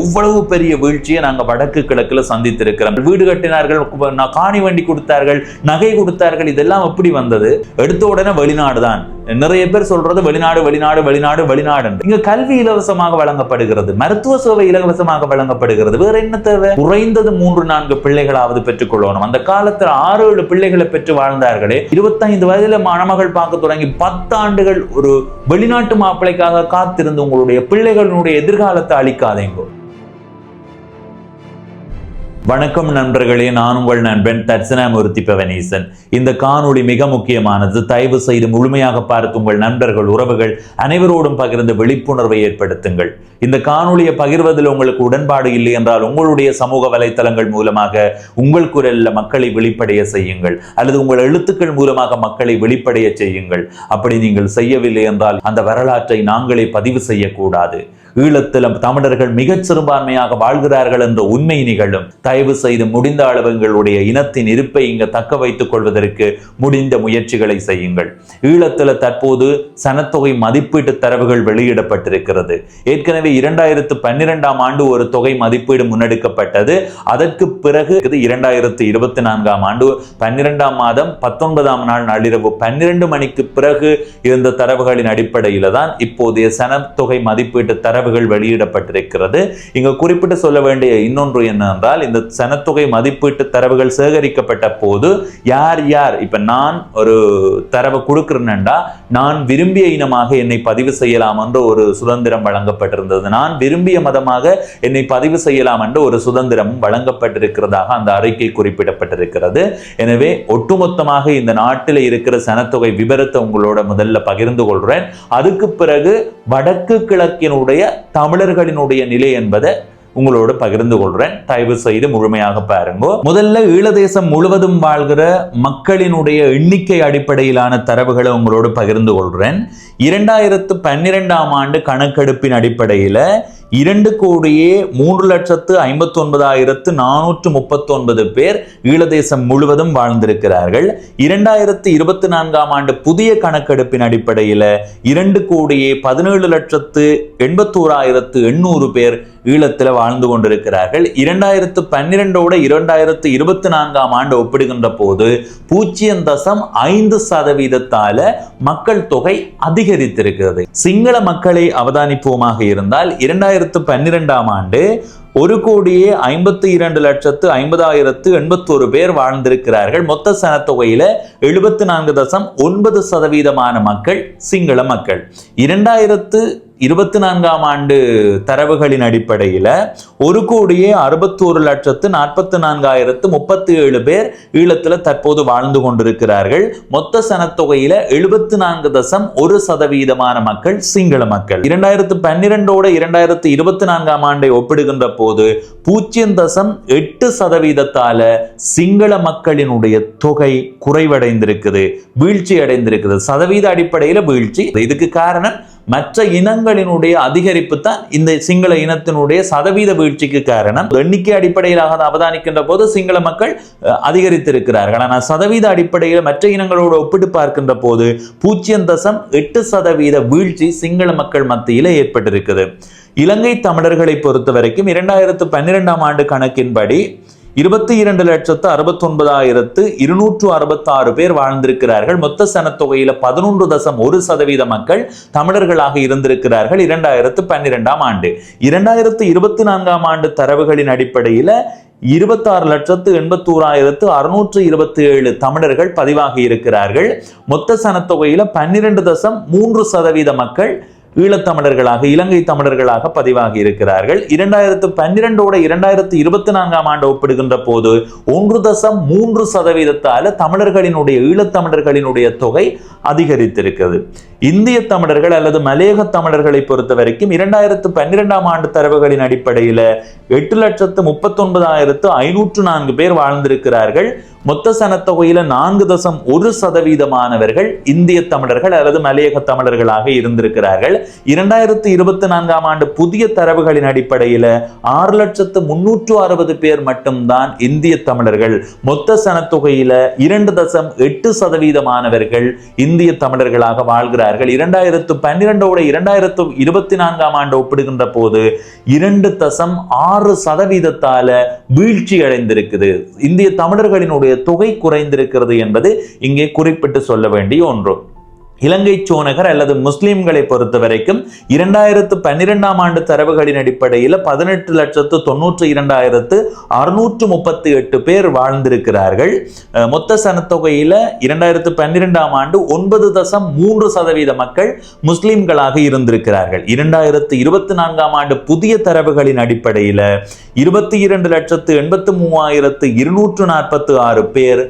இவ்வளவு பெரிய வீழ்ச்சியை நாங்க வடக்கு கிழக்குல சந்தித்திருக்கிறோம். வீடு கட்டினார்கள், காணி வண்டி கொடுத்தார்கள், நகை கொடுத்தார்கள். இதெல்லாம் எப்படி வந்தது? எடுத்த உடனே வெளிநாடு தான். நிறைய பேர் சொல்றது வெளிநாடு வெளிநாடு வெளிநாடு வெளிநாடு. இங்க கல்வி இலவசமாக வழங்கப்படுகிறது, மருத்துவ சேவை இலவசமாக வழங்கப்படுகிறது. வேற என்ன தேவை? குறைந்தது 3-4 பிள்ளைகளாவது பெற்றுக் கொள்ளணும். அந்த காலத்துல 6-7 பிள்ளைகளை பெற்று வாழ்ந்தார்களே. 25 வயதுல மணமகள் பார்க்க தொடங்கி 10 ஆண்டுகள் ஒரு வெளிநாட்டு மாப்பிள்ளைக்காக காத்திருந்து உங்களுடைய பிள்ளைகளுடைய எதிர்காலத்தை அளிக்காதீங்க. வணக்கம் நண்பர்களே, நான் உங்கள் நண்பன் தட்சணாமூர்த்தி பவனீசன். இந்த காணொளி மிக முக்கியமானது. தயவு செய்து முழுமையாக பார்த்து உங்கள் நண்பர்கள், உறவுகள் அனைவரோடும் பகிர்ந்து விழிப்புணர்வை ஏற்படுத்துங்கள். இந்த காணொளியை பகிர்வதில் உங்களுக்கு உடன்பாடு இல்லை என்றால் உங்களுடைய சமூக வலைத்தளங்கள் மூலமாக உங்கள் குரல்ல மக்களை வெளிப்படைய செய்யுங்கள், அல்லது உங்கள் எழுத்துக்கள் மூலமாக மக்களை வெளிப்படைய செய்யுங்கள். அப்படி நீங்கள் செய்யவில்லை என்றால் அந்த வரலாற்றை நாங்களே பதிவு செய்யக்கூடாது. ஈழத்தில் தமிழர்கள் மிகச் சிறுபான்மையாக வாழ்கிறார்கள் என்ற உண்மை நிகழும். தயவு செய்து முடிந்த அளவு எங்களுடைய இனத்தின் இருப்பை இங்க தக்க வைத்துக் கொள்வதற்கு முடிந்த முயற்சிகளை செய்யுங்கள். ஈழத்தில் தற்போது சனத்தொகை மதிப்பீட்டு தரவுகள் வெளியிடப்பட்டிருக்கிறது. ஏற்கனவே 2012ஆம் ஆண்டு ஒரு தொகை மதிப்பீடு முன்னெடுக்கப்பட்டது. அதற்கு பிறகு 2024ஆம் ஆண்டு 12ஆம் மாதம் 19ஆம் நாள் நள்ளிரவு 12 மணிக்கு பிறகு இருந்த தரவுகளின் அடிப்படையில தான் இப்போதைய சனத்தொகை மதிப்பீட்டு தரவுகள் வெளியிடப்பட்டிருக்கிறது. இங்க குறிப்பிட்டு சொல்ல வேண்டிய இன்னொன்று என்னவென்றால், இந்த சனத்தொகை மதிப்பீட்டு தரவுகள் சேகரிக்கப்பட்ட போது யார் யார், இப்ப நான் ஒரு தரவு கொடுக்கிறேன்டா, நான் விரும்பிய இனமாக என்னை பதிவு செய்யலாம் என்ற ஒரு சுதந்திரம் வழங்கப்பட்டிருந்தது. நான் விரும்பிய மதமாக என்னை பதிவு செய்யலாம் என்ற ஒரு சுதந்திரம் வழங்கப்பட்டிருக்கிறதாக அந்த அறிக்கை குறிப்பிடப்பட்டிருக்கிறது. எனவே ஒட்டுமொத்தமாக இந்த நாட்டில் இருக்கிற சனத்தொகை விபரத்தை உங்களோட முதல்ல பகிர்ந்து கொள்றேன். அதுக்கு பிறகு வடக்கு கிழக்கினுடைய தமிழர்களினுடைய நிலை என்பதை உங்களோடு பகிர்ந்து கொள்றேன். தயவு செய்து முழுமையாக பாருங்க. முதல்ல ஈழதேசம் முழுவதும் வாழ்கிற மக்களினுடைய எண்ணிக்கை அடிப்படையிலான தரவுகளை உங்களோடு பகிர்ந்து கொள்றேன். 2012ஆம் ஆண்டு கணக்கெடுப்பின் அடிப்படையில 2,03,59,439 பேர் ஈழதேசம் முழுவதும் வாழ்ந்திருக்கிறார்கள். 2024ஆம் ஆண்டு புதிய கணக்கெடுப்பின் அடிப்படையில 2,17,81,800 பேர் ஈழத்தில் வாழ்ந்து கொண்டிருக்கிறார்கள். 2012ஓட 2024ஆம் ஆண்டு ஒப்பிடுகின்ற போது 0.5% மக்கள் தொகை அதிகரித்திருக்கிறது. சிங்கள மக்களை அவதானிப்போமாக இருந்தால் 2012ஆம் ஆண்டு 1,52,50,081 பேர் வாழ்ந்திருக்கிறார்கள். மொத்த சனத்தொகையில 74.9% மக்கள் சிங்கள மக்கள். 2024ஆம் ஆண்டு தரவுகளின் அடிப்படையில் 1,61,44,037 பேர் ஈழத்தில் தற்போது வாழ்ந்து கொண்டிருக்கிறார்கள். மொத்த சனத்தொகையில 74.1% மக்கள் சிங்கள மக்கள். 2012ஓட 2024ஆம் ஆண்டை ஒப்பிடுகின்ற போது 0.8% சிங்கள மக்களினுடைய தொகை குறைவடைந்திருக்குது, வீழ்ச்சி அடைந்திருக்குது. சதவீத அடிப்படையில் வீழ்ச்சி. இதுக்கு காரணம் மற்ற இனங்களினுடைய அதிகரிப்பு தான் இந்த சிங்கள இனத்தினுடைய சதவீத வீழ்ச்சிக்கு காரணம். எண்ணிக்கை அடிப்படையிலாக அவதானிக்கின்ற போது சிங்கள மக்கள் அதிகரித்திருக்கிறார்கள். ஆனால் சதவீத அடிப்படையில் மற்ற இனங்களோடு ஒப்பிட்டு பார்க்கின்ற போது 0.8% வீழ்ச்சி சிங்கள மக்கள் மத்தியில் ஏற்பட்டிருக்குது. இலங்கை தமிழர்களை பொறுத்த வரைக்கும் 2012ஆம் ஆண்டு கணக்கின்படி 22,69,266 பேர் வாழ்ந்திருக்கிறார்கள். மொத்த சனத்தொகையில 11.1% மக்கள் தமிழர்களாக இருந்திருக்கிறார்கள் 2012ஆம் ஆண்டு. 2024ஆம் ஆண்டு தரவுகளின் அடிப்படையில் 26,81,627 தமிழர்கள் பதிவாகி இருக்கிறார்கள். மொத்த சனத்தொகையில 12.3% மக்கள் ஈழத்தமிழர்களாக, இலங்கை தமிழர்களாக பதிவாகி இருக்கிறார்கள். 2012ஓட 2024ஆம் ஆண்டு ஒப்பிடுகின்ற போது 1.3% தமிழர்களினுடைய, ஈழத்தமிழர்களினுடைய தொகை அதிகரித்திருக்கிறது. இந்திய தமிழர்கள் அல்லது மலையக தமிழர்களை பொறுத்த வரைக்கும் 2012ஆம் ஆண்டு தரவுகளின் அடிப்படையில் 8,39,504 பேர் வாழ்ந்திருக்கிறார்கள். மொத்த சனத்தொகையில 4.1% இந்திய தமிழர்கள் அல்லது மலையக தமிழர்களாக இருந்திருக்கிறார்கள். 2024ஆம் ஆண்டு புதிய தரவுகளின் அடிப்படையில் 6,360,000 பேர் மட்டும்தான் இந்திய தமிழர்கள். மொத்த சனத்தொகையில 2.8% இந்திய தமிழர்களாக வாழ்கிறார்கள். 2012ஓட 2024ஆம் ஆண்டு ஒப்பிடுகின்ற போது 2.6% வீழ்ச்சி அடைந்திருக்குது. இந்திய தமிழர்களினுடைய தொகை குறைந்திருக்கிறது என்பது இங்கே குறிப்பிட்டு சொல்ல வேண்டிய ஒன்று. இலங்கை சோனகர் அல்லது முஸ்லிம்களை பொறுத்த வரைக்கும் 2012ஆம் ஆண்டு தரவுகளின் அடிப்படையில் 18,92,638 பேர் வாழ்ந்திருக்கிறார்கள். மொத்த சனத்தொகையில 2012ஆம் ஆண்டு 9.3% மக்கள் முஸ்லிம்களாக இருந்திருக்கிறார்கள். 2024ஆம் ஆண்டு புதிய தரவுகளின் அடிப்படையில் 22,83,246 பேர்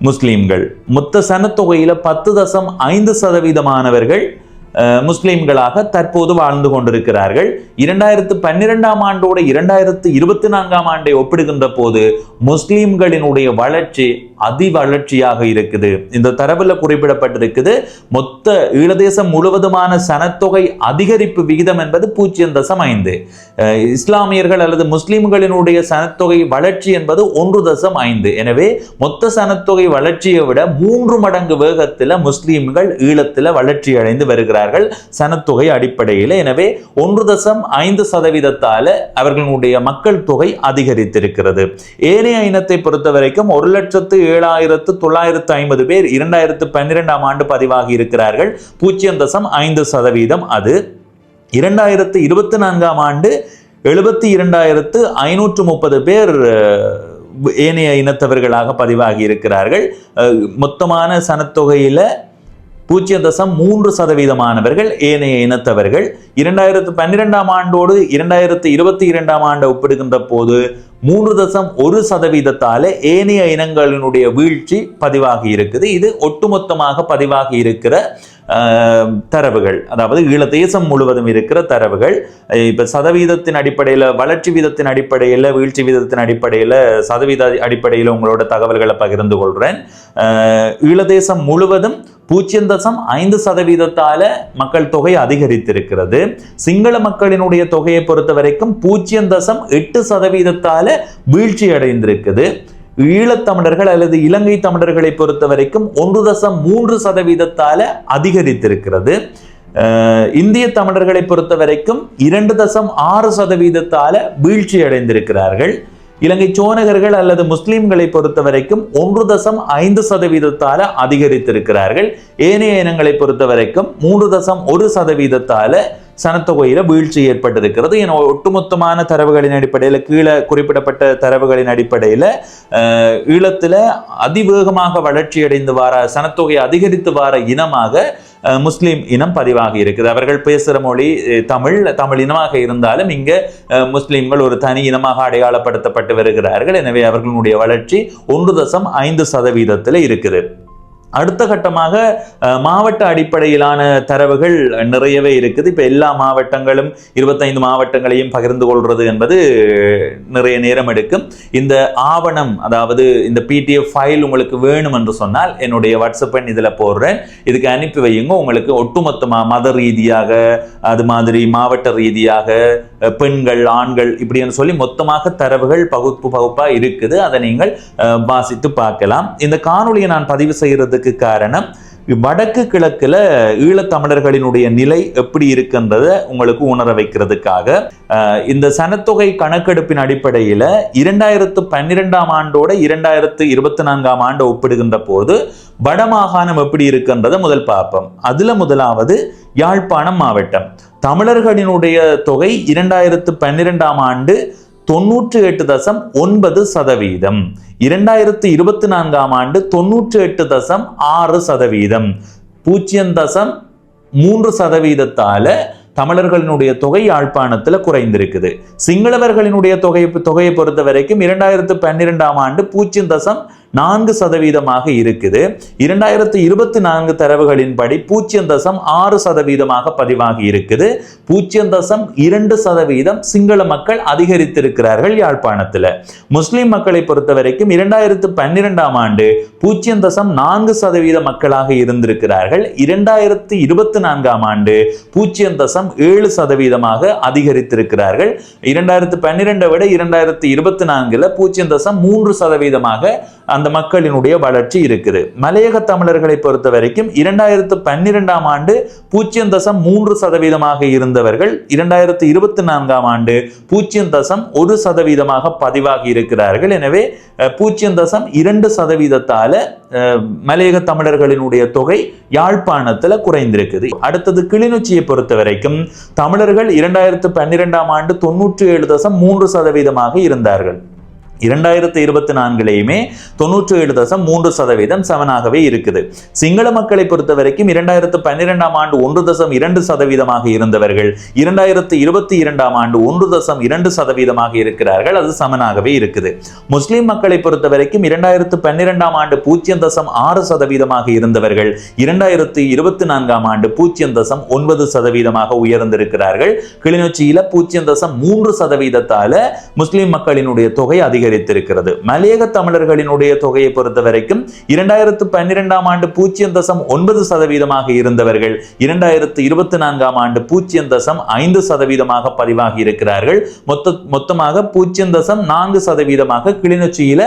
முஸ்லிம்கள். மொத்த சனத்தொகையில 10.5% முஸ்லிம்களாக தற்போது வாழ்ந்து கொண்டிருக்கிறார்கள். 2012ஆம் ஆண்டோட 2024ஆம் ஆண்டை ஒப்பிடுகின்ற போது முஸ்லிம்களினுடைய வளர்ச்சி அதி வளர்ச்சியாக இருக்குது. இந்த தரவுல குறிப்பிடப்பட்டிருக்குது. மொத்த ஈழதேசம் முழுவதுமான சனத்தொகை அதிகரிப்பு விகிதம் என்பது 0.5. இஸ்லாமியர்கள் அல்லது முஸ்லிம்களினுடைய சனத்தொகை வளர்ச்சி என்பது 1.5. எனவே மொத்த சனத்தொகை வளர்ச்சியை விட 3 மடங்கு வேகத்தில் முஸ்லிம்கள் ஈழத்தில் வளர்ச்சி அடைந்து வருகிறார்கள் சனத்தொகை அடிப்படையில். எனவே 1.5% அவர்களுடைய மக்கள் தொகை அதிகரித்திருக்கிறது. ஏனைய இனத்தை பொறுத்த வரைக்கும் 1,07,950 பேர் 2012ஆம் ஆண்டு பதிவாகி இருக்கிறார்கள். 0.5%. அது 2024ஆம் ஆண்டு 72,530 பேர் ஏனைய இனத்தவர்களாக பதிவாகி இருக்கிறார்கள். மொத்தமான சனத்தொகையில 0.3% ஏனைய இனத்தவர்கள். 2012ஆம் ஆண்டோடு 2022ஆம் ஆண்டு ஒப்பிடுகின்ற போது 3.1% ஏனைய இனங்களினுடைய வீழ்ச்சி பதிவாகி இருக்குது. இது ஒட்டுமொத்தமாக பதிவாகி இருக்கிற தரவுகள், அதாவது ஈழதேசம் முழுவதும் இருக்கிற தரவுகள். இப்ப சதவீதத்தின் அடிப்படையில், வளர்ச்சி வீதத்தின் அடிப்படையில், வீழ்ச்சி வீதத்தின் அடிப்படையில், சதவீத அடிப்படையில் உங்களோட தகவல்களை பகிர்ந்து கொள்றேன். ஈழதேசம் முழுவதும் 0.5% மக்கள் தொகை அதிகரித்திருக்கிறது. சிங்கள மக்களினுடைய தொகையை பொறுத்த வரைக்கும் 0.8% வீழ்ச்சி அடைந்திருக்குது. ஈழத்தமிழர்கள் அல்லது இலங்கை தமிழர்களை பொறுத்த வரைக்கும் 1.3% அதிகரித்திருக்கிறது. இந்திய தமிழர்களை பொறுத்த வரைக்கும் 2.6% வீழ்ச்சி அடைந்திருக்கிறார்கள். இலங்கை சோனகர்கள் அல்லது முஸ்லிம்களை பொறுத்த வரைக்கும் 1.5% அதிகரித்திருக்கிறார்கள். ஏனைய இனங்களை பொறுத்த வரைக்கும் 3.1% சனத்தொகையில வீழ்ச்சி ஏற்பட்டிருக்கிறது. என ஒட்டுமொத்தமான தரவுகளின் அடிப்படையில், கீழே குறிப்பிடப்பட்ட தரவுகளின் அடிப்படையில் ஈழத்துல அதிவேகமாக வளர்ச்சி அடைந்து வார, சனத்தொகை அதிகரித்து வார இனமாக முஸ்லிம் இனம் பதிவாகி இருக்குது. அவர்கள் பேசுகிற மொழி தமிழ் இனமாக இருந்தாலும் இங்க முஸ்லிம்கள் ஒரு தனி இனமாக அடையாளப்படுத்தப்பட்டு வருகிறார்கள். எனவே அவர்களுடைய வளர்ச்சி 1.5% இருக்குது. அடுத்த கட்டமாக மாவட்ட அடிப்படையிலான தரவுகள் நிறையவே இருக்குது. இப்போ எல்லா மாவட்டங்களும் 25 மாவட்டங்களையும் பகிர்ந்து கொள்வது என்பது நிறைய நேரம் எடுக்கும். இந்த ஆவணம், அதாவது இந்த PDF ஃபைல் உங்களுக்கு வேணும் என்று சொன்னால் என்னுடைய வாட்ஸ்அப் எண் இதில் போடுறேன். இதுக்கு அனுப்பி வையுங்க. உங்களுக்கு ஒட்டுமொத்தமாக மத ரீதியாக, அது மாதிரி மாவட்ட ரீதியாக, பெண்கள் ஆண்கள் இப்படின்னு சொல்லி மொத்தமாக தரவுகள் பகுப்பா இருக்குது. அதை நீங்கள் வாசித்து பார்க்கலாம். இந்த காணொலியை நான் பதிவு செய்யறதுக்கு காரணம், வடக்கு கிழக்குல ஈழத்தமிழர்களினுடைய நிலை எப்படி இருக்குன்றதை உங்களுக்கு உணர வைக்கிறதுக்காக. இந்த சனத்தொகை கணக்கெடுப்பின் அடிப்படையில் 2012ஆம் ஆண்டோட 2024ஆம் ஆண்டு ஒப்பிடுகின்ற போது வடமாகாணம் எப்படி இருக்குன்றதை முதல் பார்ப்போம். அதுல முதலாவது யாழ்ப்பாணம் மாவட்டம். தமிழர்களினுடைய தொகை 2012ஆம் ஆண்டு 98.9%, 2024ஆம் ஆண்டு 98.6%, 0.3% தமிழர்களினுடைய தொகை யாழ்ப்பாணத்துல குறைந்திருக்குது. சிங்களவர்களினுடைய தொகையை பொறுத்த வரைக்கும் 2012ஆம் ஆண்டு 0.4% 4% இருக்குது. 2024 தரவுகளின்படி 0.6% பதிவாகி இருக்குது. 0.2% சிங்கள மக்கள் அதிகரித்திருக்கிறார்கள் யாழ்ப்பாணத்தில். முஸ்லிம் மக்களை பொறுத்த வரைக்கும் 2012ஆம் ஆண்டு 0.4% மக்களாக இருந்திருக்கிறார்கள். 2024ஆம் ஆண்டு 0.7% அதிகரித்திருக்கிறார்கள். 2012 விட 2024 0.3% அந்த மக்களினுடைய வளர்ச்சி இருக்குது. மலையக தமிழர்களை பொறுத்த வரைக்கும் 2012ஆம் ஆண்டு 0.3% இருந்தவர்கள் 2024ஆம் ஆண்டு 0.1% பதிவாகி இருக்கிறார்கள். எனவே 0.2% மலையக தமிழர்களினுடைய தொகை யாழ்ப்பாணத்தில் குறைந்திருக்குது. அடுத்தது கிளிநொச்சியை பொறுத்த வரைக்கும் தமிழர்கள் 2012ஆம் ஆண்டு 97.3% இருந்தார்கள். 2024லேயுமே 97.3% சமனாகவே இருக்குது. சிங்கள மக்களை பொறுத்த வரைக்கும் 2012ஆம் ஆண்டு 1.2% இருந்தவர்கள் 2022ஆம் ஆண்டு 1.2% இருக்கிறார்கள். அது சமனாகவே இருக்குது. முஸ்லிம் மக்களை பொறுத்த வரைக்கும் 2012ஆம் ஆண்டு 0.6% இருந்தவர்கள் 2024ஆம் ஆண்டு 0.9% உயர்ந்திருக்கிறார்கள். கிளிநொச்சியில 0.3% முஸ்லிம் மக்களினுடைய தொகை அதிகரித்திருக்கிறது. மலையக தமிழர்களினுடைய தொகையை பொறுத்த வரைக்கும் 2012ஆம் ஆண்டு 0.9% இருந்தவர்கள் 2024ஆம் ஆண்டு 0.5% பதிவாகி இருக்கிறார்கள். மொத்தமாக 0.4% கிளிநொச்சியில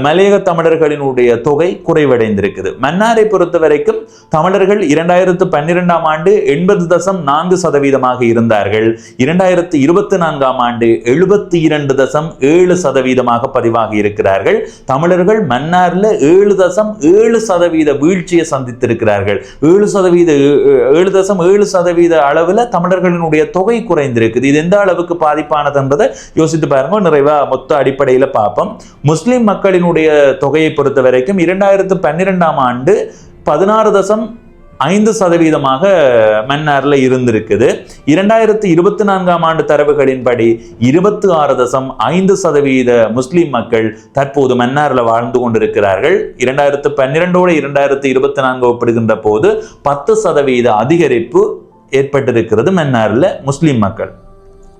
மலையக தமிழர்களினுடைய தொகை குறைவடைந்திருக்குது. மன்னாரை பொறுத்த வரைக்கும் தமிழர்கள் 2012ஆம் ஆண்டு 80.4% இருந்தார்கள். 2024ஆம் ஆண்டு 72.7% பதிவாகி இருக்கிறார்கள். தமிழர்கள் மன்னார்ல 7.7% வீழ்ச்சியை சந்தித்திருக்கிறார்கள். 7.7% அளவுல தமிழர்களினுடைய தொகை குறைந்திருக்குது. இது எந்த அளவுக்கு பாதிப்பானது என்பதை யோசித்து பாருங்க. நிறைவா மொத்த அடிப்படையில் பார்ப்போம். முஸ்லிம் மக்களினுடைய தொகையை பொறுத்த வரைக்கும் 2012ஆம் ஆண்டு 16.5% மன்னார்ல இருந்திருக்குது. 2024ஆம் ஆண்டு தரவுகளின்படி 26.5% முஸ்லிம் மக்கள் தற்போது மன்னார்ல வாழ்ந்து கொண்டிருக்கிறார்கள். 2012ஓடு 2024 ஒப்பிடுகின்ற போது 10% அதிகரிப்பு ஏற்பட்டிருக்கிறது மன்னார்ல முஸ்லிம் மக்கள்.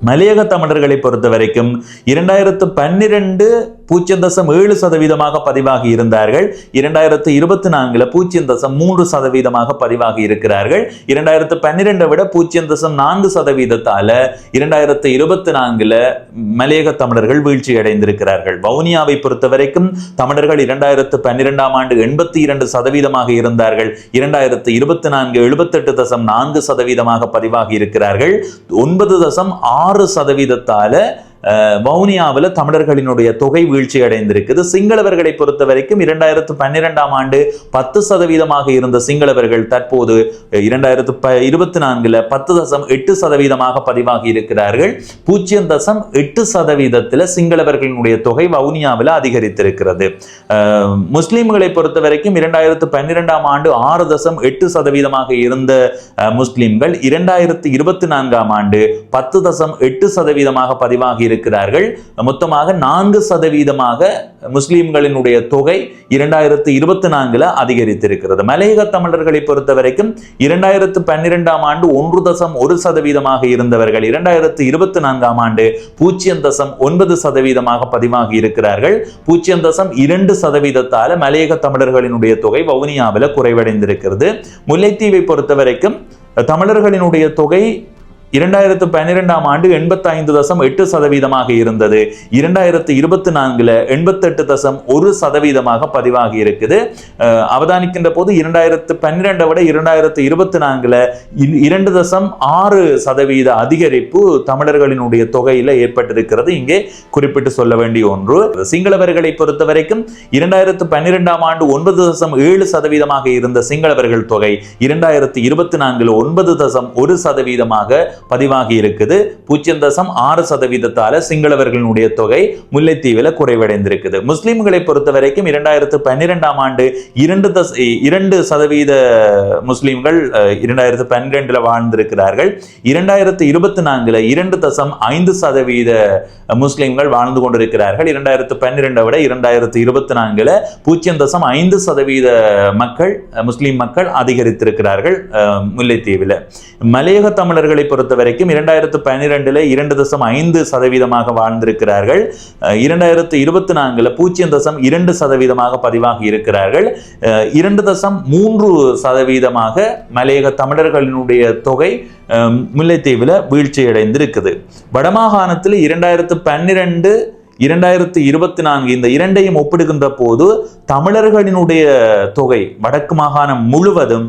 மலையக தமிழர்களை பொறுத்த வரைக்கும் 2012 0.7% பதிவாகி இருந்தார்கள். 2024 0.3% பதிவாகி இருக்கிறார்கள். 2012 விட 0.4% 2024 மலையக தமிழர்கள் வீழ்ச்சி அடைந்திருக்கிறார்கள். வவுனியாவை பொறுத்த வரைக்கும் தமிழர்கள் 2012ஆம் ஆண்டு 82% இருந்தார்கள். 2024 78.4% பதிவாகி இருக்கிறார்கள். 9.6% வவுனியாவில் தமிழர்களினுடைய தொகை வீழ்ச்சி அடைந்திருக்குது. சிங்களவர்களை பொறுத்த வரைக்கும் 2012ஆம் ஆண்டு 10% இருந்த சிங்களவர்கள் தற்போது 2024 10.8% பதிவாகி இருக்கிறார்கள். 0.8% சிங்களவர்களினுடைய தொகை வவுனியாவில் அதிகரித்திருக்கிறது. முஸ்லிம்களை பொறுத்த வரைக்கும் 2012ஆம் ஆண்டு 6.8% இருந்த முஸ்லிம்கள் 2024ஆம் ஆண்டு 10.8% பதிவாகி இருக்கிறார்கள். மொத்தமாக 4% முஸ்லிம்களினுடைய தொகை 2024 அதிகரித்திருக்கிறது. மலையக தமிழர்களை பொறுத்த வரைக்கும் 2012ஆம் ஆண்டு 1.1% இருந்தவர்கள் 2024ஆம் ஆண்டு 0.9% பதிவாகி இருக்கிறார்கள். 0.2% மலையக தமிழர்களினுடைய தொகை வவுனியாவில் குறைவடைந்திருக்கிறது. முல்லைத்தீவை பொறுத்த வரைக்கும் தமிழர்களினுடைய தொகை 2012ஆம் ஆண்டு 85.8% இருந்தது. 2024 88.1% பதிவாகி இருக்குது. அவதானிக்கின்ற போது 2012 விட 2024 2.6% அதிகரிப்பு தமிழர்களினுடைய தொகையில ஏற்பட்டிருக்கிறது. இங்கே குறிப்பிட்டு சொல்ல வேண்டிய ஒன்று. சிங்களவர்களை பொறுத்த வரைக்கும் 2012ஆம் ஆண்டு 9.7% இருந்த சிங்களவர்கள் தொகை 2024 9.1% பதிவாகி இருக்குது. 0.6% சிங்களவர்களுடைய தொகை முல்லைத்தீவில் குறைவடைந்திருக்குது. முஸ்லிம்களை பொறுத்த வரைக்கும் 2012ஆம் ஆண்டு 2% முஸ்லிம்கள் 2012 வாழ்ந்திருக்கிறார்கள். 2024 2.5% முஸ்லிம்கள் வாழ்ந்து கொண்டிருக்கிறார்கள். 2012 விட 2024 0.5% மக்கள் முஸ்லிம் மக்கள் அதிகரித்திருக்கிறார்கள் முல்லைத்தீவில். மலையக தமிழர்களை பொறுத்த வரைக்கும் 2012 2.5% வாழ்ந்திருக்கிறார்கள். 2024 0.2% பதிவாகி இருக்கிறார்கள். 2.3% மலையக தமிழர்களினுடைய தொகை முல்லைத்தீவில் வீழ்ச்சியடைந்திருக்குது. வடமாகாணத்தில் 2012 2024 இந்த இரண்டையும் ஒப்பிடுகின்ற போது தமிழர்களினுடைய தொகை வடக்கு மாகாணம் முழுவதும்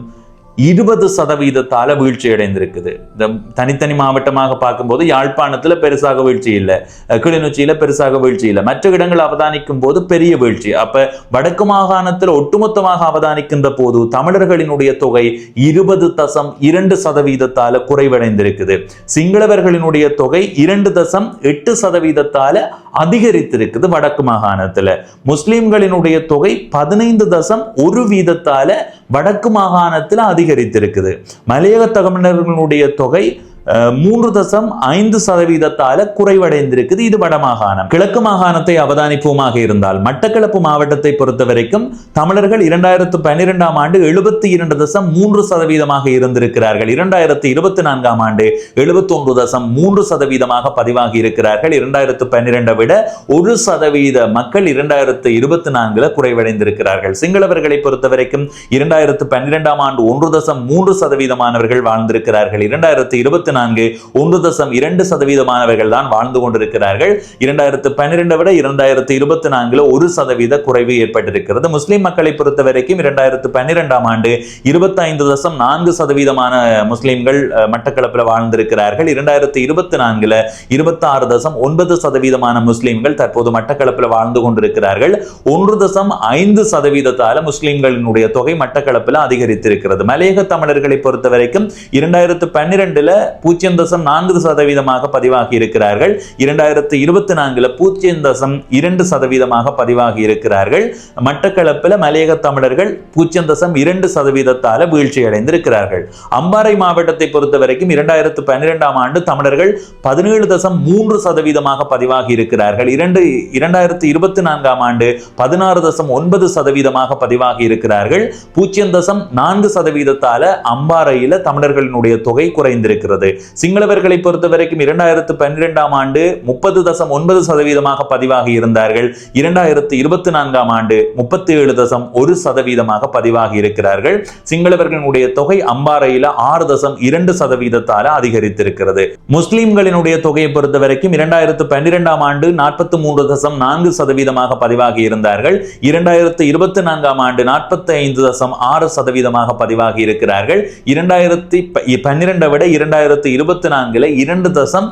20% வீழ்ச்சி அடைந்திருக்குது. இந்த தனித்தனி மாவட்டமாக பார்க்கும்போது யாழ்ப்பாணத்துல பெருசாக வீழ்ச்சி இல்லை, கிளிநொச்சியில பெருசாக வீழ்ச்சி இல்லை, மற்ற இடங்கள் அவதானிக்கும் போது பெரிய வீழ்ச்சி. அப்ப வடக்கு மாகாணத்தில் ஒட்டுமொத்தமாக அவதானிக்கின்ற போது தமிழர்களினுடைய தொகை 20.2% குறைவடைந்திருக்குது. சிங்களவர்களினுடைய தொகை 2.8% அதிகரித்திருக்குது வடக்கு மாகாணத்துல. முஸ்லிம்களினுடைய தொகை 15.1% வடக்கு மாகாணத்தில் அதிகரித்திருக்குது. மலையக தமிழர்களுடைய தொகை 3.5% குறைவடைந்திருக்குது. இது வடமாகாணம். கிழக்கு மாகாணத்தை அவதானிப்போமாக இருந்தால் மட்டக்களப்பு மாவட்டத்தை பொறுத்த வரைக்கும் தமிழர்கள் 2012ஆம் ஆண்டு 72.3% இருந்திருக்கிறார்கள். 2024ஆம் ஆண்டு 71.3% பதிவாகி இருக்கிறார்கள். 2012 விட 1% மக்கள் 2024 குறைவடைந்திருக்கிறார்கள். சிங்களவர்களை பொறுத்த வரைக்கும் 2012ஆம் ஆண்டு 1.3% வாழ்ந்திருக்கிறார்கள். 2024 1.2% மாணவர்கள் தான் வாழ்ந்து கொண்டிருக்கிறார்கள். 2012 விட 2024 1% குறைவு ஏற்பட்டிருக்கிறது. முஸ்லிம் மக்களை பொறுத்த வரைக்கும் 2012ஆம் ஆண்டு 25.4% முஸ்லிம்கள் மட்டக்களப்பில் வாழ்ந்திருக்கிறார்கள். 2024 26.9% முஸ்லிம்கள் தற்போது மட்டக்களப்பில் வாழ்ந்து கொண்டிருக்கிறார்கள். 1.5% முஸ்லிம்களினுடைய தொகை மட்டக்களப்பில் அதிகரித்திருக்கிறது. மலையக தமிழர்களை பொறுத்த வரைக்கும் 2012 0.4% பதிவாகி இருக்கிறார்கள். 2024 0.2% பதிவாகி இருக்கிறார்கள். மட்டக்களப்பில் மலையக தமிழர்கள் 0.2% வீழ்ச்சி அடைந்திருக்கிறார்கள். அம்பாறை மாவட்டத்தை பொறுத்த வரைக்கும் 2012ஆம் ஆண்டு தமிழர்கள் 17.3% பதிவாகி இருக்கிறார்கள். 2024ஆம் ஆண்டு 16.9% பதிவாகி இருக்கிறார்கள். 0.4% அம்பாறையில் தமிழர்களினுடைய தொகை குறைந்திருக்கிறது. சிங்களவர்களை பொறுத்த வரைக்கும் 2012ஆம் ஆண்டு 30.9% பதிவாகி இருந்தார்கள். 2024ஆம் ஆண்டு 37.1% பதிவாகி இருக்கிறார்கள். சிங்களவர்களுடைய தொகை அம்பாறையில் 6.2% அதிகரித்திருக்கிறது. முஸ்லிம்களினுடைய தொகையை பொறுத்த வரைக்கும் 2012ஆம் ஆண்டு 43.4% பதிவாகி இருந்தார்கள். 2024ஆம் ஆண்டு 45.6% பதிவாகி இருக்கிறார்கள். 2012 விட 2024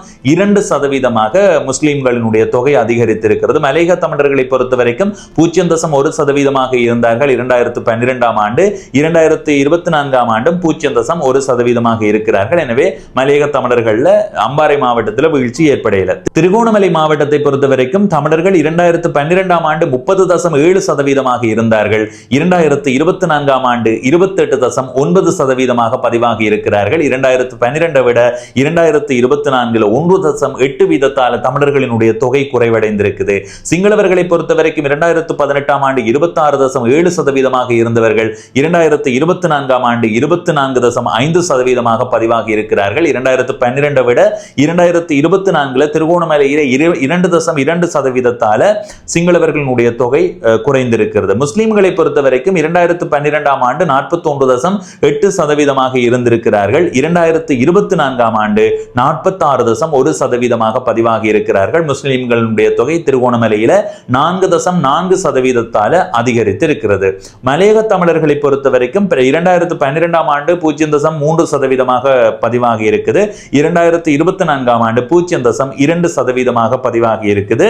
2.2% முஸ்லிம்களினுடைய தொகை அதிகரித்திருக்கிறது. மலையக தமிழர்களை பொறுத்த வரைக்கும் 0.1% இருந்தார்கள் 2012ஆம் ஆண்டு. 2024ஆம் ஆண்டும் 0.1% இருக்கிறார்கள். எனவே மலையக தமிழர்கள்ல அம்பாறை மாவட்டத்தில் வீழ்ச்சி ஏற்படையில. திருகோணமலை மாவட்டத்தை பொறுத்த வரைக்கும் தமிழர்கள் 2012ஆம் ஆண்டு 30.7% இருந்தார்கள். 2024ஆம் ஆண்டு 28.9% பதிவாகி இருக்கிறார்கள். 2012 விட 2024 1.8% தமிழர்களினுடைய தொகை குறைவடைந்திருக்குது. சிங்களவர்களை பொறுத்த வரைக்கும் 2018ஆம் ஆண்டு 26.7% இருந்தவர்கள் 2024ஆம் ஆண்டு 24.5% பதிவாகி இருக்கிறார்கள். 2012 விட 2024 திருகோணமலையில 2.2% சிங்களவர்களுடைய தொகை குறைந்திருக்கிறது. முஸ்லிம்களை பொறுத்த வரைக்கும் 2012ஆம் ஆண்டு 41.8% இருந்திருக்கிறார்கள். 2024ஆம் ஆண்டு 46.1% பதிவாகி இருக்கிறார்கள். முஸ்லிம்களுடைய தொகை திருகோணமலையில 4.4% அதிகரித்திருக்கிறது. மலையக தமிழர்களை பொறுத்த வரைக்கும் 2012ஆம் ஆண்டு 0.3% பதிவாகி இருக்குது. 2024ஆம் ஆண்டு 0.2% பதிவாகி இருக்குது.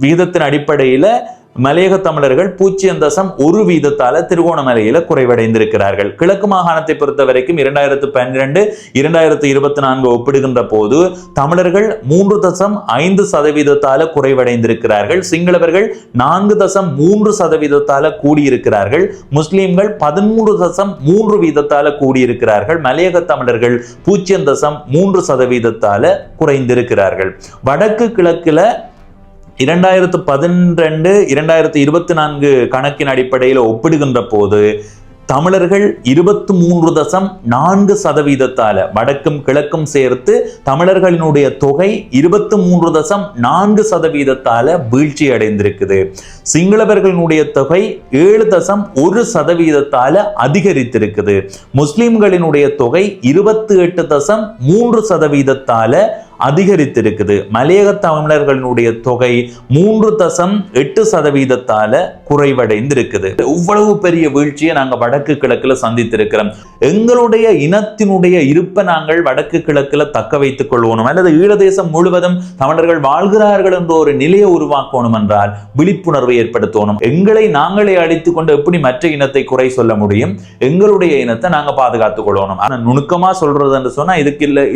விகிதத்தின் அடிப்படையில் மலையக தமிழர்கள் 0.1% திருகோணமலையில குறைவடைந்திருக்கிறார்கள். கிழக்கு மாகாணத்தை பொறுத்த வரைக்கும் 2012 2024 ஒப்பிடுகின்ற போது தமிழர்கள் 3.5% குறைவடைந்திருக்கிறார்கள். சிங்களவர்கள் 4.3% கூடியிருக்கிறார்கள். முஸ்லிம்கள் 13.3% கூடியிருக்கிறார்கள். மலையக தமிழர்கள் 0.3% குறைந்திருக்கிறார்கள். வடக்கு கிழக்குல 2012 2024 கணக்கின் அடிப்படையில் ஒப்பிடுகின்ற போது தமிழர்கள் 23.4% வடக்கும் கிழக்கும் சேர்த்து தமிழர்களினுடைய தொகை 23.4% வீழ்ச்சி அடைந்திருக்குது. சிங்களவர்களினுடைய தொகை 7.1% அதிகரித்திருக்குது. முஸ்லிம்களினுடைய தொகை 28.3% அதிகரித்திருக்குது. மலையக தமிழர்களுடைய தொகை 3.8% குறைவடைந்திருக்குது. இவ்வளவு பெரிய வீழ்ச்சியை நாங்க வடக்கு கிழக்குல சந்தித்திருக்கிறோம். எங்களுடைய இனத்தினுடைய இருப்பை நாங்கள் வடக்கு கிழக்குல தக்க வைத்துக் கொள்வோம் அல்லது ஈழதேசம் முழுவதும் தமிழர்கள் வாழ்கிறார்கள் என்ற ஒரு நிலையை உருவாக்கணும் என்றால் விழிப்புணர்வை ஏற்படுத்தணும். எங்களை நாங்களே அடித்துக் கொண்டு எப்படி மற்ற இனத்தை குறை சொல்ல முடியும்? எங்களுடைய இனத்தை நாங்க பாதுகாத்துக் கொள்ளணும். ஆனா நுணுக்கமா சொல்றது என்று சொன்னா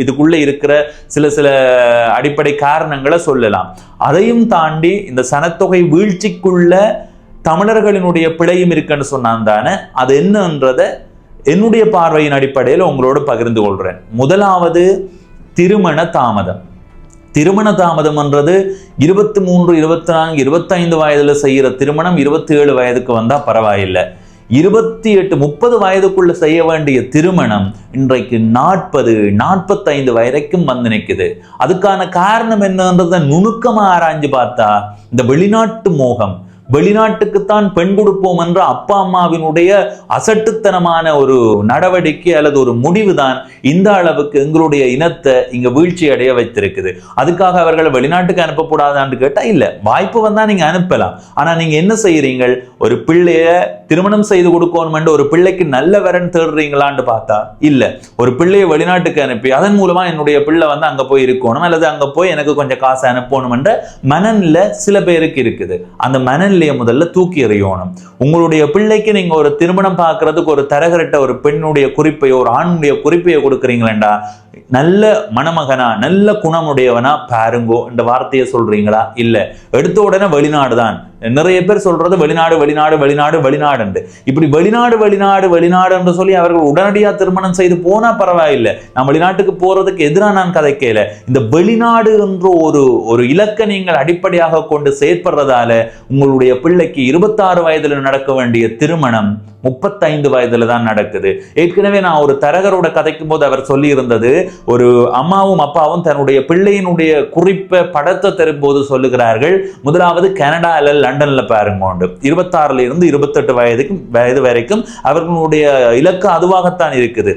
இதுக்குள்ள இருக்கிற சில அடிப்படை காரணங்களை சொல்லலாம். அதையும் தாண்டி இந்த சனத்தொகை வீழ்ச்சிக்குள்ள தமிழர்களினுடைய பிழையும் இருக்குன்னு சொன்னான் தானே, அது என்னன்றத என்னுடைய பார்வையின் அடிப்படையில் உங்களோடு பகிர்ந்து கொள்றேன். முதலாவது திருமண தாமதம். திருமண தாமதம் என்றது 23, 24, 25 வயதுல செய்யற திருமணம் 27 வயதுக்கு வந்தா பரவாயில்லை. 28, 30 வயதுக்குள்ள செய்ய வேண்டிய திருமணம் இன்றைக்கு 40, 45 வரைக்கும் வந்து நிற்குது. அதுக்கான காரணம் என்னன்றதை நுணுக்கமா ஆராய்ஞ்சு பார்த்தா இந்த வெளிநாட்டு மோகம், வெளிநாட்டுக்குத்தான் பெண் கொடுப்போம் என்ற அப்பா அம்மாவினுடைய அசட்டுத்தனமான ஒரு நடவடிக்கை அல்லது ஒரு முடிவுதான் இந்த அளவுக்கு எங்களுடைய இனத்தை இங்க வீழ்ச்சி அடைய வைத்திருக்குது. அதுக்காக அவர்களை வெளிநாட்டுக்கு அனுப்பக்கூடாதான்னு கேட்டா இல்ல, வாய்ப்பு வந்தா நீங்க அனுப்பலாம். ஆனா நீங்க என்ன செய்யறீங்க? ஒரு பிள்ளைய திருமணம் செய்து கொடுக்கணும் என்று ஒரு பிள்ளைக்கு நல்ல வரன் தேடுறீங்களான்னு பார்த்தா இல்ல, ஒரு பிள்ளையை வெளிநாட்டுக்கு அனுப்பி அதன் மூலமா என்னுடைய பிள்ளை வந்து அங்க போய் இருக்கணும் அல்லது அங்க போய் எனக்கு கொஞ்சம் காசு அனுப்பணும் என்ற மனநில சில பேருக்கு இருக்குது. அந்த மனநிலையை முதல்ல தூக்கி எறியணும். உங்களுடைய பிள்ளைக்கு நீங்க ஒரு திருமணம் பார்க்கறதுக்கு ஒரு தரகரட்ட ஒரு பெண்ணுடைய குறிப்பையோ ஒரு ஆணுடைய குறிப்பையோ கொடுக்குறீங்களா, நல்ல மணமகனா நல்ல குணமுடையவனா பாருங்கோ என்ற வார்த்தையை சொல்றீங்களா? இல்ல, எடுத்த உடனே வெளிநாடு தான். நிறைய பேர் சொல்றது வெளிநாடு வெளிநாடு வெளிநாடு வெளிநாடு என்று. இப்படி வெளிநாடு வெளிநாடு வெளிநாடு என்று சொல்லி அவர்கள் உடனடியாக திருமணம் செய்து போனா பரவாயில்லை. நான் வெளிநாட்டுக்கு போறதுக்கு எதிராக நான் கதைக்கல. இந்த வெளிநாடு என்ற ஒரு இலக்கை நீங்கள் அடிப்படையாக கொண்டு செயற்படுறதால உங்களுடைய பிள்ளைக்கு 26 வயதுல நடக்க வேண்டிய திருமணம் 35 வயதுல தான் நடக்குது. ஏற்கனவே நான் ஒரு தரகரோட கதைக்கும் போது அவர் சொல்லி இருந்தது, ஒரு அம்மாவும் அப்பாவும் தன்னுடைய பிள்ளையினுடைய குறிப்பை படத்தை தரும்போது சொல்லுகிறார்கள், முதலாவது கனடா அல்ல லண்டன்ல பாருங்க, 26 இருந்து 28 வயது வரைக்கும் அவர்களுடைய இலக்கு அதுவாகத்தான் இருக்குது.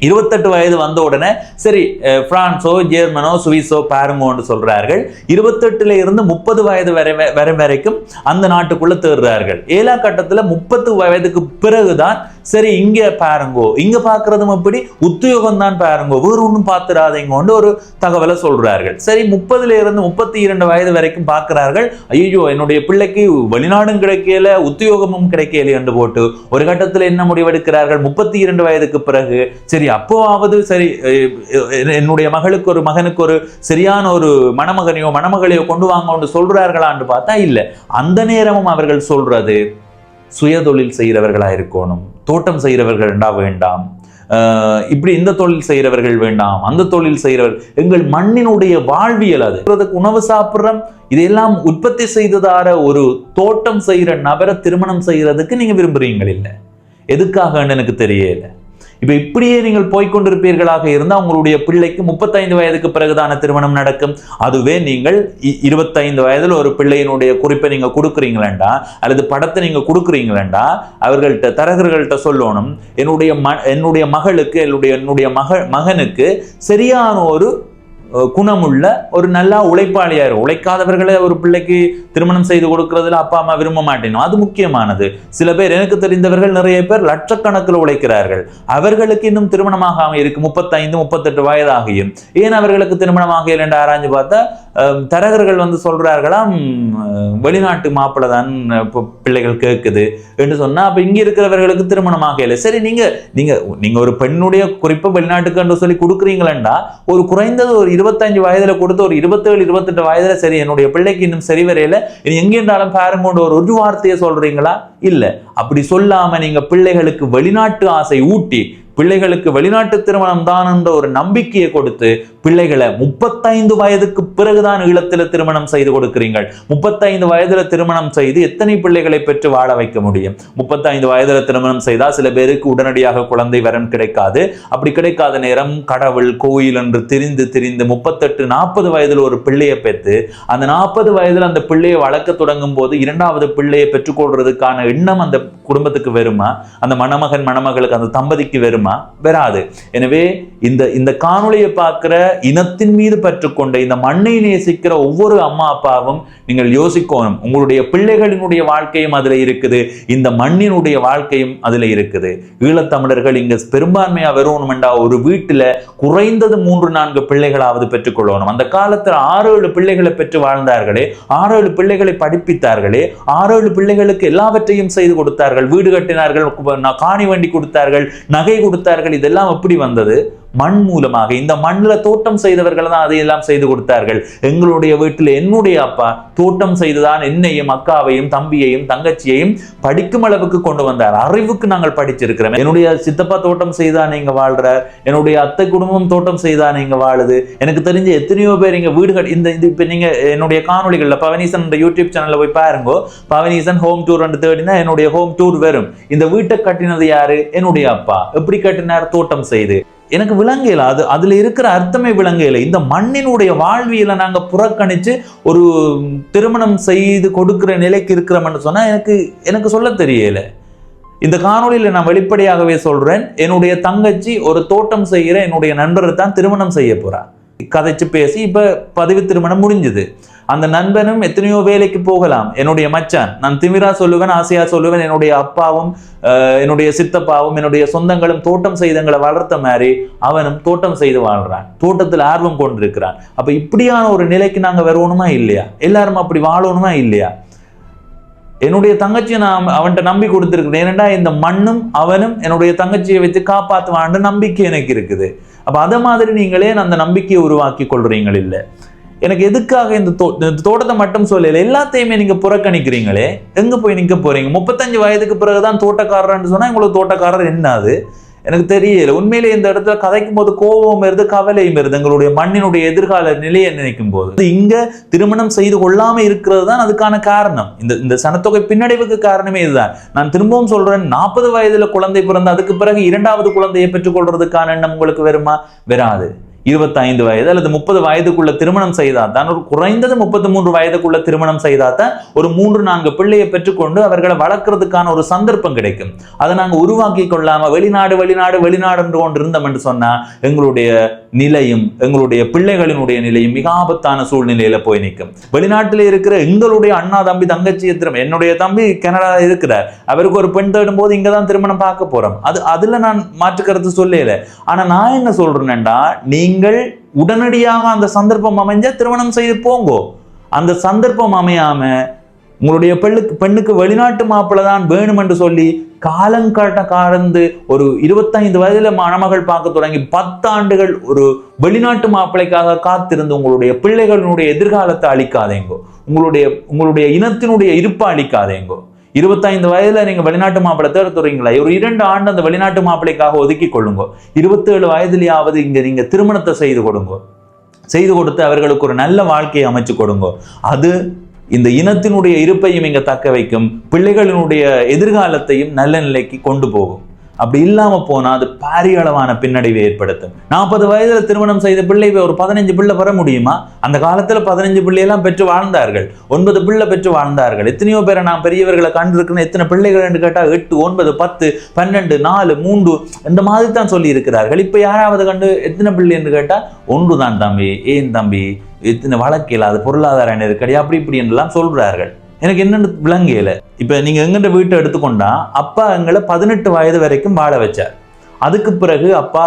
28 வயது வந்த உடனே சரி பிரான்ஸோ ஜெர்மனோ சுவிஸோ பாருங்கன்னு சொல்றார்கள். 28 இருந்து 30 வயது வரைக்கும் அந்த நாட்டுக்குள்ள தேடுறார்கள். 7ஆம் கட்டத்துல 30 வயதுக்கு பிறகுதான் சரி இங்க பாருங்கோ, இங்க பாக்குறதும் எப்படி உத்தியோகம் தான் பாருங்கோ, வேறு ஒன்றும் பார்த்துடாதீங்கன்னு ஒரு தகவலை சொல்றார்கள். சரி 30 இருந்து 32 வயது வரைக்கும் பார்க்கிறார்கள். ஐயோ என்னுடைய பிள்ளைக்கு வெளிநாடும் கிடைக்கல உத்தியோகமும் கிடைக்கல என்று போட்டு ஒரு கட்டத்தில் என்ன முடிவெடுக்கிறார்கள்? 32 வயதுக்கு பிறகு சரி அப்போவாவது சரி என்னுடைய மகளுக்கு ஒரு மகனுக்கு ஒரு சரியான ஒரு மணமகனையோ மணமகளையோ கொண்டு வாங்க சொல்றார்களான்னு பார்த்தா இல்ல. அந்த நேரமும் அவர்கள் சொல்றது சுயதொழில் செய்கிறவர்களா இருக்கணும், தோட்டம் செய்கிறவர்கள் வேண்டாம், இப்படி இந்த தொழில் செய்கிறவர்கள் வேண்டாம், அந்த தொழில் செய்கிறவர்கள். எங்கள் மண்ணினுடைய வாழ்வியல் அது உணவு சாப்பிட்றோம், இதெல்லாம் உற்பத்தி செய்ததார ஒரு தோட்டம் செய்கிற நபரை திருமணம் செய்யறதுக்கு நீங்க விரும்புறீங்க இல்ல, எதுக்காக எனக்கு தெரியல. இப்ப இப்படியே நீங்கள் போய்கொண்டிருப்பீர்களாக இருந்தால் உங்களுடைய பிள்ளைக்கு 35 வயதுக்கு பிறகுதான திருமணம் நடக்கும். அதுவே நீங்கள் 25 வயதுல ஒரு பிள்ளையினுடைய குறிப்பை நீங்க கொடுக்குறீங்களா அல்லது படத்தை நீங்க கொடுக்குறீங்களா, அவர்கள்ட்ட தரகர்கள்ட்ட சொல்லணும், என்னுடைய மகளுக்கு என்னுடைய மகனுக்கு சரியான ஒரு குணமுள்ள ஒரு நல்லா உழைப்பாளியா இருக்கும். உழைக்காதவர்களை ஒரு பிள்ளைக்கு திருமணம் செய்து கொடுக்கறதுல அப்பா அம்மா விரும்ப மாட்டேனும். அது முக்கியமானது. சில பேர், எனக்கு தெரிந்தவர்கள் நிறைய பேர் லட்சக்கணக்கில் உழைக்கிறார்கள், அவர்களுக்கு இன்னும் திருமணமாக இருக்கு, 35 38 வயதாகியும். ஏன் அவர்களுக்கு திருமணமாக என்று ஆராய்ஞ்சு பார்த்தா தரகர்கள் சொல்றார்களாம், வெளிநாட்டு மாப்பிள்ளை தான் பிள்ளைகள் கேட்குது என்று சொன்னா, அப்ப இங்க இருக்கிறவர்களுக்கு திருமணமாக இல்லை. சரி, நீங்க நீங்க நீங்க ஒரு பெண்ணுடைய குறிப்பை வெளிநாட்டுக்கு என்று சொல்லி கொடுக்குறீங்களா, ஒரு குறைந்தது ஒரு 25 வயதுல கொடுத்து ஒரு 27 28 வயதுல சரி என்னுடைய பிள்ளைக்கு இன்னும் சரி வரையில இனி எங்கேன்றாலும் பாருங்க ஒரு வார்த்தையை சொல்றீங்களா? இல்ல. அப்படி சொல்லாம நீங்க பிள்ளைகளுக்கு வெளிநாட்டு ஆசை ஊட்டி, பிள்ளைகளுக்கு வெளிநாட்டு திருமணம் தான் என்ற ஒரு நம்பிக்கையை கொடுத்து பிள்ளைகளை 35 வயதுக்கு பிறகுதான் ஈழத்தில் திருமணம் செய்து கொடுக்கிறீர்கள். 35 வயதுல திருமணம் செய்து எத்தனை பிள்ளைகளை பெற்று வாழ வைக்க முடியும்? 35 வயதுல திருமணம் செய்தா சில பேருக்கு உடனடியாக குழந்தை வரன் கிடைக்காது. அப்படி கிடைக்காத நேரம் கடவுள் கோயில் என்று திரிந்து 38 40 வயதுல ஒரு பிள்ளையை பெற்று அந்த 40 வயதுல அந்த பிள்ளையை வளர்க்க தொடங்கும் போது இரண்டாவது பிள்ளையை பெற்றுக்கொள்றதுக்கான எண்ணம் அந்த குடும்பத்துக்கு வருமா? அந்த மணமகன் மணமகளுக்கு, அந்த தம்பதிக்கு வருமா? வராது. எனவே இந்த காணொளியை பார்க்கிற இனத்தின் மீது பற்றுக்கொண்ட இந்த மண்ணை நேசிக்கிற ஒவ்வொரு அம்மா அப்பாவும் நீங்கள் யோசிக்கணும், உங்களுடைய பிள்ளைகளினுடைய வாழ்க்கையும் அதுல இருக்குது, இந்த மண்ணினுடைய வாழ்க்கையும் அதுல இருக்குது. ஈழத்தமிழர்கள் இங்க பெரும்பான்மையா வரணும்டா ஒரு வீட்டுல குறைந்தது 3-4 பிள்ளைகளாவது பெற்றுக்கொள்ளணும். அந்த காலத்துல 6-7 பிள்ளைகளை பெற்று வாழ்ந்தார்களே, 6-7 பிள்ளைகளை படிப்பித்தார்களே, 6-7 பிள்ளைகளுக்கு எல்லாவற்றையும் செய்து கொடுத்தார்கள், வீடு கட்டினார்கள், காணி வண்டி கொடுத்தார்கள், நகை கொடுத்தார்கள். இதெல்லாம் எப்படி வந்தது? மண் மூலமாக. இந்த மண்ணில் தோட்டம் செய்தவர்கள் தான் அதையெல்லாம் செய்து கொடுத்தார்கள். எங்களுடைய வீட்டில் என்னுடைய அப்பா தோட்டம் செய்துதான் என்னையும் அக்காவையும் தம்பியையும் தங்கச்சியையும் படிக்கும் அளவுக்கு கொண்டு வந்தார். அறிவுக்கு நாங்கள் படிச்சிருக்கிறோம். என்னுடைய சித்தப்பா தோட்டம் செய்தா நீங்க வாழ்றார், என்னுடைய அத்தை குடும்பம் தோட்டம் செய்தா நீங்க வாழுது. எனக்கு தெரிஞ்ச எத்தனையோ பேர் இங்க வீடுகள் இப்ப நீங்க என்னுடைய காணொலிகள்ல பவனீசன் யூடியூப் சேனல்ல போய் பாருங்க, பவனீசன் ஹோம் டூர் தேடினா என்னுடைய ஹோம் டூர் வரும். இந்த வீட்டை கட்டினது யாரு? என்னுடைய அப்பா. எப்படி கட்டினார்? தோட்டம் செய்து. எனக்கு விளங்கல, அதுல இருக்கிற அர்த்தமே விளங்கல. இந்த மண்ணினுடைய வாழ்வியலை நாங்க புறக்கணிச்சு ஒரு திருமணம் செய்து கொடுக்கிற நிலைக்கு இருக்கிறோம்னு சொன்னா எனக்கு சொல்ல தெரியல. இந்த காணொலியில நான் வெளிப்படையாகவே சொல்றேன், என்னுடைய தங்கச்சி ஒரு தோட்டம் செய்கிற என்னுடைய நண்பரை தான் திருமணம் செய்ய போறா. கதைச்சு பேசி இப்ப பதிவு திருமணம் முடிஞ்சது. அந்த நண்பனும் எத்தனையோ வேலைக்கு போகலாம். என்னுடைய மச்சான், நான் திமிரா சொல்லுவேன், ஆசையா சொல்லுவேன், என்னுடைய அப்பாவும் என்னுடைய சித்தப்பாவும் என்னுடைய சொந்தங்களும் தோட்டம் செய்தங்களை வளர்த்த மாதிரி அவனும் தோட்டம் செய்து வாழ்றான், தோட்டத்தில் ஆர்வம் கொண்டிருக்கிறான். அப்ப இப்படியான ஒரு நிலைக்கு நாங்க வரணுமா இல்லையா? எல்லாரும் அப்படி வாழணுமா இல்லையா? என்னுடைய தங்கச்சியை நான் அவன்கிட்ட நம்பி கொடுத்துருக்கிறேன். ஏனென்றா இந்த மண்ணும் அவனும் என்னுடைய தங்கச்சியை வச்சு காப்பாற்றுவான்ற நம்பிக்கை எனக்கு இருக்குது. அப்ப அதை மாதிரி நீங்களே அந்த நம்பிக்கையை உருவாக்கி கொள்றீங்கள். இல்லை, எனக்கு எதுக்காக இந்த தோட்டத்தை மட்டும் சொல்லல, எல்லாத்தையுமே நீங்க புறக்கணிக்கிறீங்களே, எங்க போய் நிக்க போறீங்க? 35 வயதுக்கு பிறகுதான் தோட்டக்காரர்னு சொன்னா உங்களுக்கு தோட்டக்காரர் என்னது எனக்கு தெரியல. உண்மையிலே இந்த இடத்துல கதைக்கும் போது கோபம் வருது, கவலையும் வருது. எங்களுடைய மண்ணினுடைய எதிர்கால நிலையை நினைக்கும் போது இங்க திருமணம் செய்து கொள்ளாம இருக்கிறது தான் அதுக்கான காரணம். இந்த சனத்தொகை பின்னடைவுக்கு காரணமே இதுதான். நான் திரும்பவும் சொல்றேன், 40 வயதுல குழந்தை பிறந்து அதுக்கு பிறகு இரண்டாவது குழந்தையை பெற்றுக்கொள்றதுக்கான எண்ணம் உங்களுக்கு வருமா? வராது. 25 வயது அல்லது 30 வயதுக்குள்ள திருமணம் செய்தாதான், ஒரு குறைந்தது 33 வயதுக்குள்ள திருமணம் செய்தாதான் ஒரு 3-4 பிள்ளையை பெற்றுக்கொண்டு அவர்களை வளர்க்கறதுக்கான ஒரு சந்தர்ப்பம் கிடைக்கும். அதை நாங்க உருவாக்கி கொள்ளாம வெளிநாடு என்று கொண்டு இருந்தோம் என்று சொன்னா எங்களுடைய நிலையும் எங்களுடைய பிள்ளைகளினுடைய நிலையும் மிக ஆபத்தான சூழ்நிலையில போய் நிற்கும். வெளிநாட்டில் இருக்கிற எங்களுடைய அண்ணா தம்பி தங்கச்சி என்னுடைய தம்பி கனடா இருக்கிறார், அவருக்கு ஒரு பெண் தேடும் போது இங்கதான் திருமணம் பார்க்க போறோம். அதுல நான் மாற்றுக்கருத்து சொல்லல. ஆனா நான் என்ன சொல்றேன்டா, நீங்கள் உடனடியாக அந்த சந்தர்ப்பம் அமைஞ்சா திருமணம் செய்து போங்கோ. அந்த சந்தர்ப்பம் அமையாம உங்களுடைய பெண்ணுக்கு வெளிநாட்டு மாப்பிள்ளை தான் வேணும் என்று சொல்லி காலங்காட்ட காலந்து ஒரு 25 வயதுல மணமகள் பார்க்க தொடங்கி 10 ஆண்டுகள் ஒரு வெளிநாட்டு மாப்பிள்ளைக்காக காத்திருந்து உங்களுடைய பிள்ளைகளினுடைய எதிர்காலத்தை அழிக்காதேங்கோ, உங்களுடைய இனத்தினுடைய இருப்பை அழிக்காதேங்கோ. 25 வயதுல நீங்க வெளிநாட்டு மாப்பிள்ளை தேடுறீங்களா? ஒரு 2 ஆண்டு அந்த வெளிநாட்டு மாப்பிள்ளைக்காக ஒதுக்கி கொள்ளுங்க. 27 வயதுலயாவது இங்க நீங்க திருமணத்தை செய்து கொடுங்க. செய்து கொடுத்து அவர்களுக்கு ஒரு நல்ல வாழ்க்கையை அமைச்சு கொடுங்க. அது இந்த இனத்தினுடைய இருப்பையும் இங்க தக்க வைக்கும், பிள்ளைகளினுடைய எதிர்காலத்தையும் நல்ல நிலைக்கு கொண்டு போகும். அப்படி இல்லாம போனா அது பாரிய அளவான பின்னடைவை ஏற்படுத்தும். 40 வயதுல திருமணம் செய்த பிள்ளை ஒரு 15 பிள்ளை பெற முடியுமா? அந்த காலத்துல 15 பிள்ளையெல்லாம் பெற்று வாழ்ந்தார்கள், 9 பிள்ளை பெற்று வாழ்ந்தார்கள். எத்தனையோ பேரை நான் பெரியவர்களை கண்டிருக்கிறேன். எத்தனை பிள்ளைகள் என்று கேட்டா 8, 9, 10, 12, 4, 3 இந்த மாதிரி தான் சொல்லி இருக்கிறார்கள். இப்ப யாராவது கண்டு எத்தனை பிள்ளை என்று கேட்டா 1 தான் தம்பி, ஏன் தம்பி எத்தனை வழக்கில் அது பொருளாதார நெருக்கடி அப்படி இப்படி என்றெல்லாம் சொல்றார்கள். எனக்கு என்னென்னு விளங்கல. இப்ப நீங்க எங்கிட்ட வீட்டை எடுத்துக்கொண்டா அப்பா எங்களை 18 வயது வரைக்கும் வாழ வச்சார். அதுக்கு பிறகு அப்பா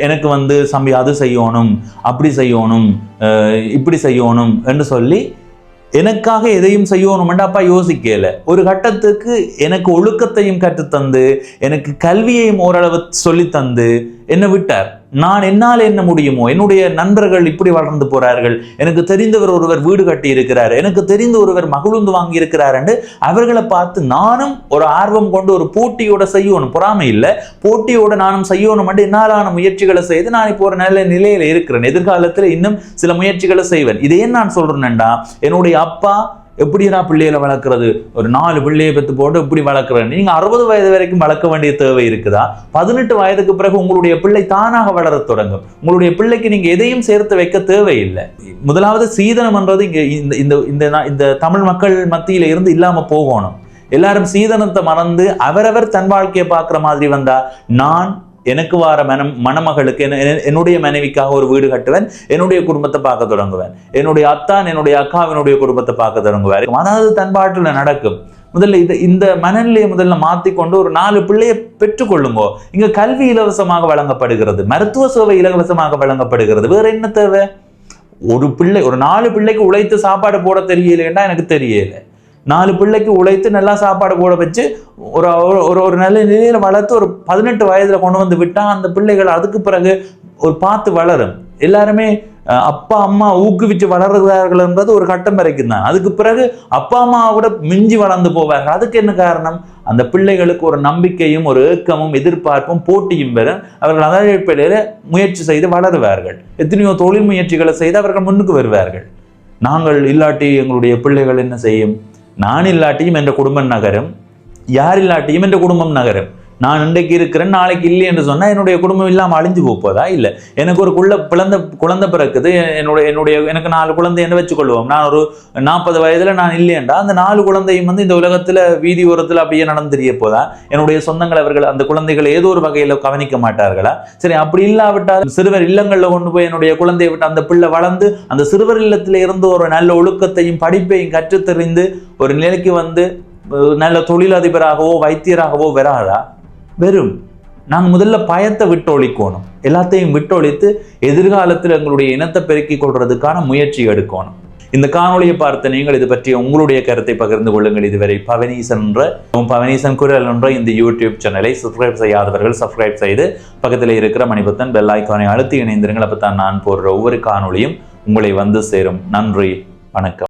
எனக்கு சம்பி அது செய்யணும், அப்படி செய்யணும், இப்படி செய்யணும் என்று சொல்லி எனக்காக எதையும் செய்யணும் என்று அப்பா யோசிக்கல. ஒரு கட்டத்துக்கு எனக்கு ஒழுக்கத்தையும் கற்றுத்தந்து எனக்கு கல்வியையும் ஓரளவு சொல்லி தந்து என்னை விட்டார். நான் என்னால் என்ன முடியுமோ, என்னுடைய நண்பர்கள் இப்படி வளர்ந்து போறார்கள், எனக்கு தெரிந்தவர் ஒருவர் வீடு கட்டி இருக்கிறார், எனக்கு தெரிந்த ஒருவர் மகிழுந்து வாங்கி இருக்கிறார் என்று அவர்களை பார்த்து நானும் ஒரு ஆர்வம் கொண்டு ஒரு போட்டியோட செய்யணும், பொறாமை இல்லை, போட்டியோட நானும் செய்யணும் என்று என்னாலான முயற்சிகளை செய்து நான் இப்போ ஒரு நல்ல நிலையில இருக்கிறேன். எதிர்காலத்தில் இன்னும் சில முயற்சிகளை செய்வேன். இதை நான் சொல்றேன்டா, என்னுடைய அப்பா எப்படியா பிள்ளைகளை வளர்க்கறது, ஒரு 4 பிள்ளையை பெற்று போட்டு இப்படி வளர்க்குறேன். நீங்க 60 வயது வரைக்கும் வளர்க்க வேண்டிய தேவை இருக்குதா? 18 வயதுக்கு பிறகு உங்களுடைய பிள்ளை தானாக வளர தொடங்கும். உங்களுடைய பிள்ளைக்கு நீங்க எதையும் சேர்த்து வைக்க தேவையில்லை. முதலாவது சீதனம் என்றது இங்க இந்த தமிழ் மக்கள் மத்தியில இருந்து இல்லாம போகணும். எல்லாரும் சீதனத்தை மறந்து அவரவர் தன் வாழ்க்கையை பார்க்கிற மாதிரி வந்தா நான் எனக்கு வார மணமகளுக்கு என்னுடைய மனைவிக்காக ஒரு வீடு கட்டுவேன், என்னுடைய குடும்பத்தை பார்க்க தொடங்குவேன், என்னுடைய அத்தான் என்னுடைய அக்காவினுடைய குடும்பத்தை பார்க்க தொடங்குவார். அதாவது தன் பாட்டுல நடக்கும். முதல்ல இந்த மனநிலையை முதல்ல மாற்றிக்கொண்டு ஒரு 4 பிள்ளையை பெற்றுக்கொள்ளுங்கோ. இங்க கல்வி இலவசமாக வழங்கப்படுகிறது, மருத்துவ சேவை இலவசமாக வழங்கப்படுகிறது. வேற என்ன தேவை? ஒரு 4 பிள்ளைக்கு உழைத்து சாப்பாடு போட தெரியலைன்னா எனக்கு தெரியல. 4 பிள்ளைக்கு உழைத்து நல்லா சாப்பாடு போட வச்சு ஒரு நல்ல நிலையில வளர்த்து ஒரு 18 வயதுல கொண்டு வந்து விட்டா அந்த பிள்ளைகள் அதுக்கு பிறகு ஒரு பார்த்து வளரும். எல்லாருமே அப்பா அம்மா ஊக்குவிச்சு வளர்கிறார்கள் என்பது ஒரு கட்டம் வரைக்கும் தான். அதுக்கு பிறகு அப்பா அம்மாவை விட மிஞ்சி வளர்ந்து போவார்கள். அதுக்கு என்ன காரணம்? அந்த பிள்ளைகளுக்கு ஒரு நம்பிக்கையும் ஒரு ஏக்கமும் எதிர்பார்ப்பும் போட்டியும் பெற அவர்கள் அதற்கிடையில முயற்சி செய்து வளருவார்கள். எத்தனையோ தொழில் முயற்சிகளை செய்து அவர்கள் முன்னுக்கு வருவார்கள். நாங்கள் இல்லாட்டி எங்களுடைய பிள்ளைகள் என்ன செய்யும்? நான் இல்லாட்டியும் என்ற குடும்பம் நகரும், யார் இல்லாட்டியும் என்ற குடும்பம் நகரும். நான் இன்றைக்கு இருக்கிறேன், நாளைக்கு இல்லை என்று சொன்னா என்னுடைய குடும்பம் இல்லாமல் அழிஞ்சு போப்பதா? இல்லை. எனக்கு ஒரு குழந்தை பிறக்குது, எனக்கு 4 குழந்தை என்று வச்சுக்கொள்வோம். நான் ஒரு 40 வயதுல நான் இல்லையண்டா அந்த 4 குழந்தையும் இந்த உலகத்துல வீதி ஓரத்துல அப்படியே நடந்துரிய போதா? என்னுடைய சொந்தங்கள் அவர்கள் அந்த குழந்தைகளை ஏதோ ஒரு வகையில கவனிக்க மாட்டார்களா? சரி, அப்படி இல்லாவிட்டால் சிறுவர் இல்லங்கள்ல கொண்டு போய் என்னுடைய குழந்தையை விட்டு அந்த பிள்ளை வளர்ந்து அந்த சிறுவர் இல்லத்துல இருந்து ஒரு நல்ல ஒழுக்கத்தையும் படிப்பையும் கற்றுத்தெறிந்து ஒரு நிலைக்கு நல்ல தொழிலதிபராகவோ வைத்தியராகவோ வராதா? வெறும் நாங்கள் முதல்ல பயத்தை விட்டொழிக்கணும். எல்லாத்தையும் விட்டொழித்து எதிர்காலத்தில் எங்களுடைய இனத்தை பெருக்கிக் கொள்றதுக்கான முயற்சி எடுக்கணும். இந்த காணொலியை பார்த்த நீங்கள் இது பற்றி உங்களுடைய கருத்தை பகிர்ந்து கொள்ளுங்கள். இதுவரை பவனீசன் குரல் என்ற இந்த யூடியூப் சேனலை சப்ஸ்கிரைப் செய்யாதவர்கள் சப்ஸ்கிரைப் செய்து பக்கத்தில் இருக்கிற மணிபத்தன் பெல் ஐக்கானை அழுத்தி இணைந்திருங்கள். அப்பதான் நான் போடுற ஒவ்வொரு காணொலியும் உங்களை சேரும். நன்றி, வணக்கம்.